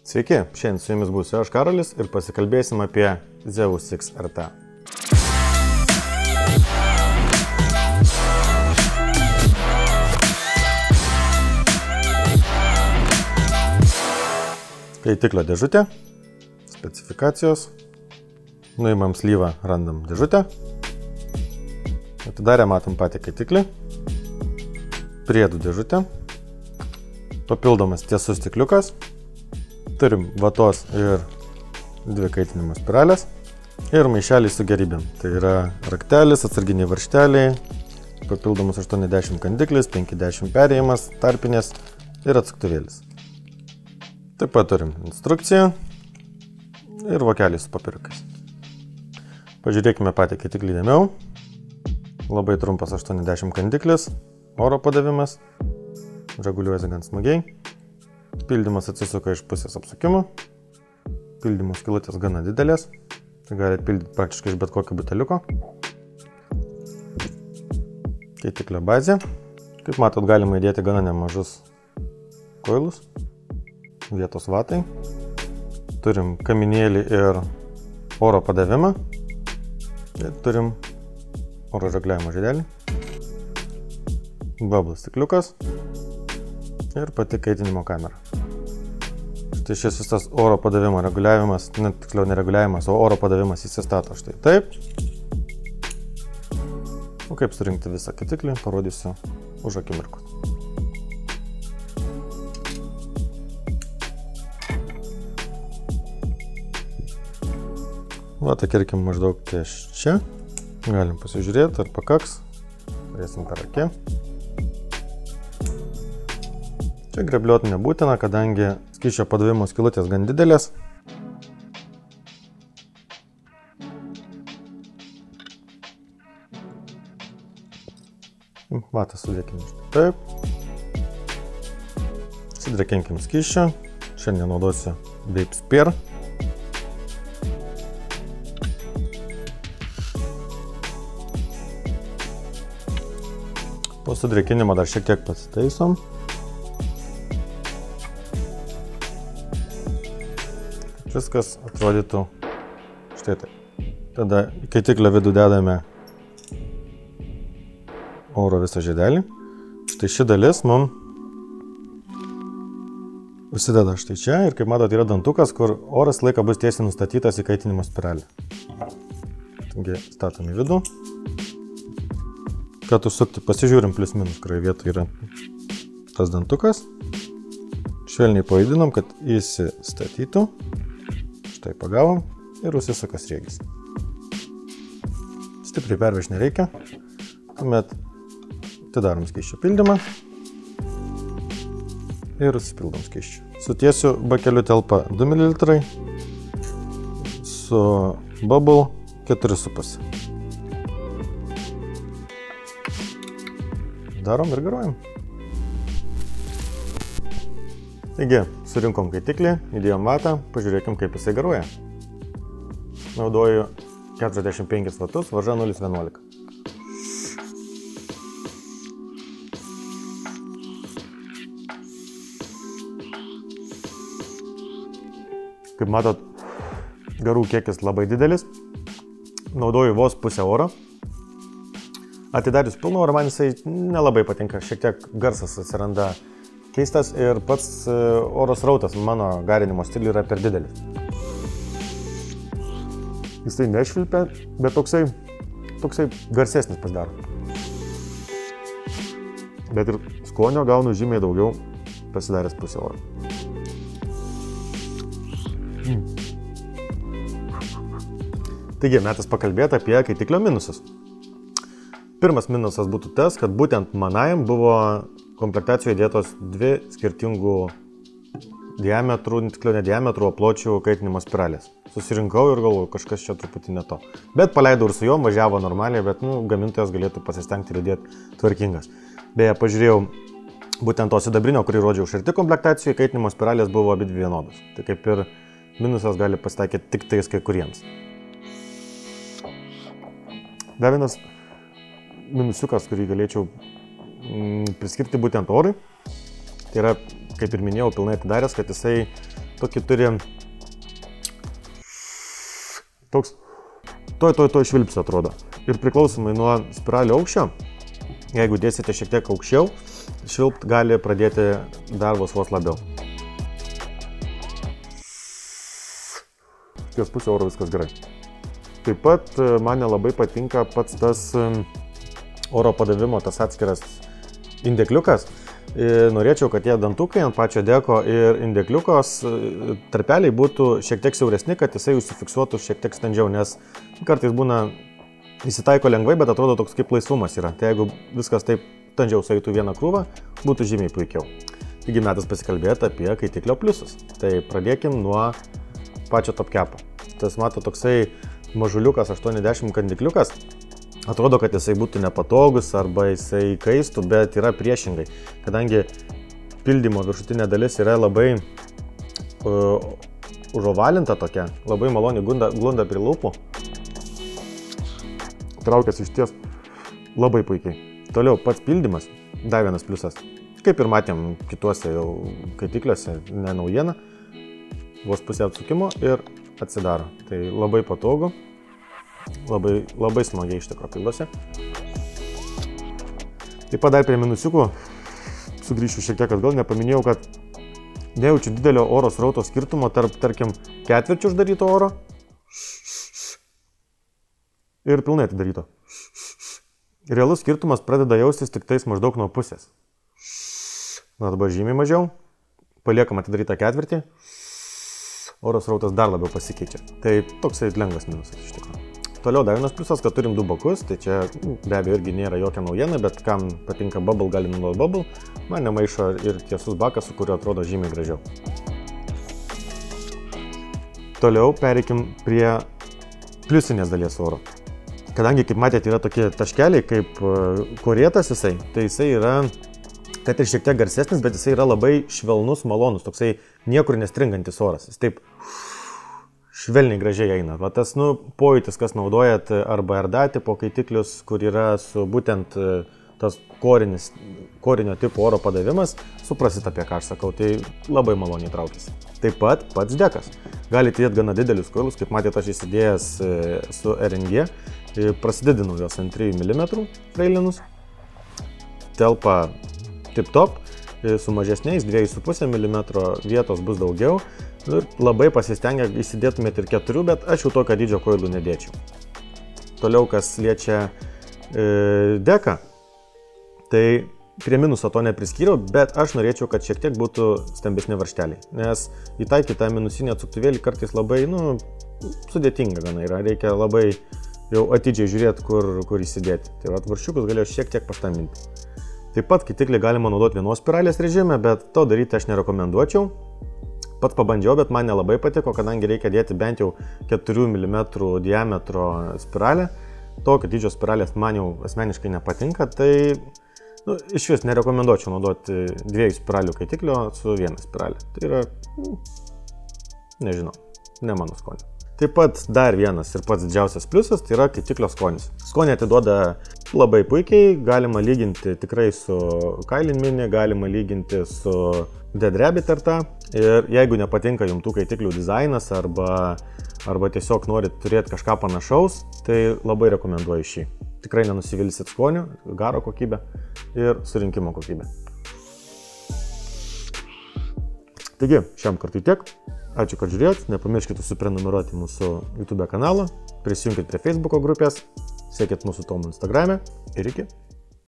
Sveiki, šiandien su jumis būsiu aš Karolis ir pasikalbėsim apie Zeus X RT. Skaitiklio dėžutė, specifikacijos, nuimam slyvą, randam dėžutę, atidarę matom patį skaitiklį, priedų dėžutę, papildomas tiesus stikliukas, turim vatos ir dvi kaitinimo spiralės ir maišelį su gerybėm. Tai yra raktelis, atsarginiai varžteliai, papildomas 80 kandiklis, 50 perėjimas, tarpinės ir atsuktuvėlis. Taip pat turim instrukciją ir vokelį su papiriukais. Pažiūrėkime patį skaitiklį dėmiau. Labai trumpas 80 kandiklis, oro padavimas, reguliuojasi gan smagiai. Pildymas atsisuka iš pusės apsukimo. Pildymo skylutės gana didelės. Tai galite pildyti praktiškai iš bet kokio buteliuko. Skaitiklio bazė. Kaip matot, galima įdėti gana nemažus koilus. Vietos vatai. Turim kaminėlį ir oro padavimą. Ir turim oro reguliavimo žiedelį. Bubble stikliukas. Ir pati kaitinimo kamera. Štai šis visas oro padavimo reguliavimas, tiksliau nereguliavimas, o oro padavimas įsistato štai taip. O kaip surinkti visą skaitiklį, parodysiu už akimirkos. Va, tarkim maždaug ties čia. Galim pasižiūrėti, ar pakaks. Turėsim per akį. Čia grebliuoti nebūtina, kadangi skysčio padavimo skylutės gan didelės. Vatą sudėkim taip. Sidrėkinkim skysčio. Šiandien naudosiu Vape Spear. Po sudrėkinimo dar šiek tiek pasitaisom. Viskas atrodytų štai taip. Tada į skaitiklio vidų dedame oro visą žiedelį. Štai ši dalis mums užsideda štai čia ir kaip matot yra dantukas, kur oras laiką bus tiesiai nustatytas į kaitinimo spiralę. Taigi statom į vidų. Kad užsukti, pasižiūrim plius minus, kurioje vietoje yra tas dantukas. Švelniai pajudinam, kad įsistatytų. Štai pagavom ir užsisuka sriegis. Stipriai pervežti nereikia. Tuomet atidarom skysčio pildymą ir užsipildom skysčiu. Su tiesiu bakeliu telpa 2 ml, su bubble 4,5. Darom ir garuojam. Taigi, surinkom skaitiklį, įdėjom vatą, pažiūrėkim, kaip jisai garuoja. Naudoju 45 vatus, varža 0,11. Kaip matot, garų kiekis labai didelis. Naudoju vos pusę oro. Atidarius pilną orą man jisai nelabai patinka, šiek tiek garsas atsiranda keistas ir pats oro srautas mano garinimo stiliui yra per didelis. Jisai nešvilpia, bet toksai garsesnis pasidaro. Bet ir skonio gaunu žymiai daugiau pasidaręs pusę oro. Taigi, metas pakalbėti apie skaitiklio minusus. Pirmas minusas būtų tas, kad būtent manajam buvo komplektacijoje įdėtos dvi skirtingų diametrų, tiksliau ne diametrų, o pločių kaitinimo spiralės. Susirinkau ir galvoju, kažkas čia truputį ne to. Bet paleidau ir su juom, važiavo normaliai, bet gamintojas galėtų pasistengti ir įdėti tvarkingas. Beje, pažiūrėjau būtent to sidabrinio, kurį rodžiau šarti komplektacijoje, kaitinimo spiralės buvo abi dvi vienodos. Tai kaip ir minusas gali pasitaikyti tik tais kai kuriems. Dar vienas minusiukas, kurį galėčiau priskirti būtent orui. Tai yra, kaip ir minėjau, pilnai atidaręs, kad jisai tokį turi toks toj švilpsi atrodo. Ir priklausomai nuo spiralio aukščio, jeigu dėsite šiek tiek aukščiau, švilpt gali pradėti dar vos labiau. Ties pusė oro viskas gerai. Taip pat man nelabai patinka pats tas oro padavimo, tas atskiras indekliukas. Norėčiau, kad tie dantukai ant pačio deko ir indekliukos tarpeliai būtų šiek tiek siauresni, kad jisai užsifiksuotų šiek tiek standžiau, nes kartais būna įsitaiko lengvai, bet atrodo toks kaip laisvumas yra. Tai jeigu viskas taip standžiau sueitų vieną krūvą, būtų žymiai puikiau. Taigi metas pasikalbėti apie kaitiklio pliusus. Tai pradėkim nuo pačio top kepo. Tas mato toksai mažuliukas 80 kandikliukas. Atrodo, kad jisai būtų nepatogus arba jisai kaistų, bet yra priešingai. Kadangi pildymo viršutinė dalis yra labai užovalinta tokia, labai maloniai glunda prie lūpų. Traukiasi iš ties labai puikiai. Toliau pats pildymas, dar vienas pliusas. Kaip ir matėm kituose jau kaitikliuose, ne naujiena. Vos pusė atsukimo ir atsidaro. Tai labai patogu, labai smagiai iš tikro pildosi. Taip pat dar prie minusiukų sugrįšiu šiek tiek atgal, nepaminėjau, kad nejaučiu didelio oro srauto skirtumo tarp, tarkim, ketvirčių uždaryto oro ir pilnai atidaryto. Realus skirtumas pradeda jaustis tik tais maždaug nuo pusės. Na, dabar žymiai mažiau, paliekam atidarytą ketvirtį. Oro srautas dar labiau pasikeičia. Tai toksai lengvas minusas iš tikrųjų. Toliau dar vienas pliusas, kad turim du bakus, tai čia be abejo irgi nėra jokia naujiena, bet kam patinka bubble, gali naudoti bubble. Man nemaišo ir tiesus bakas, su kuriuo atrodo žymiai gražiau. Toliau pereikim prie pliusinės dalies oro. Kadangi, kaip matėte, yra tokie taškeliai kaip korėtas jisai, tai jisai yra, kad ir šiek tiek garsesnis, bet jisai yra labai švelnus, malonus, toksai niekur nestringantis oras. Jis taip švelniai gražiai eina. Va tas, pojūtis, kas naudojat arba RD tipo kaitiklius, kur yra su būtent tas korinio tipo oro padavimas, suprasit apie ką aš sakau, tai labai maloniai traukiasi. Taip pat pats dekas. Galite įdėti gana didelius koilus, kaip matėte, aš įsidėjęs su RNG, prasididinau juos ant 3 mm freilinus, telpa tip-top, su mažesniais 2,5 mm vietos bus daugiau ir labai pasistengę įsidėtumėte ir 4, bet aš jau tokio dydžio koilų nedėčiau. Toliau, kas liečia deką, tai prie minuso to nepriskyriau, bet aš norėčiau, kad šiek tiek būtų stambesni varžteliai, nes įtaikytą minusinį atsuktuvėlį kartais labai, sudėtinga gana yra, reikia labai jau atidžiai žiūrėti, kur įsidėti. Tai vat varščiukus galėjau šiek tiek pastambinti. Taip pat kaitiklį galima naudoti vienos spiralės režime, bet to daryti aš nerekomenduočiau. Pats pabandžiau, bet man nelabai patiko, kadangi reikia dėti bent jau 4 mm diametro spiralę. Tokio dydžio spiralės man jau asmeniškai nepatinka, tai iš vis nerekomenduočiau naudoti 2 spiralių kaitiklio su viena spiralė. Tai yra, nežinau, ne mano skonio. Taip pat dar vienas ir pats didžiausias pliusas, tai yra kaitiklio skonis. Skonį atiduoda labai puikiai, galima lyginti tikrai su Kailin Mini, galima lyginti su Dead Rabbit RT. Ir jeigu nepatinka jums tų kaitiklių dizainas arba tiesiog norit turėti kažką panašaus, tai labai rekomenduoju šį. Tikrai nenusivilsit skoniu, garo kokybę ir surinkimo kokybę. Taigi, šiam kartui tiek. Ačiū, kad žiūrėjot. Nepamirškite suprenumeruoti mūsų YouTube kanalą, prisijunkite prie Facebook grupės, sekit mūsų Tomų Instagrame ir iki.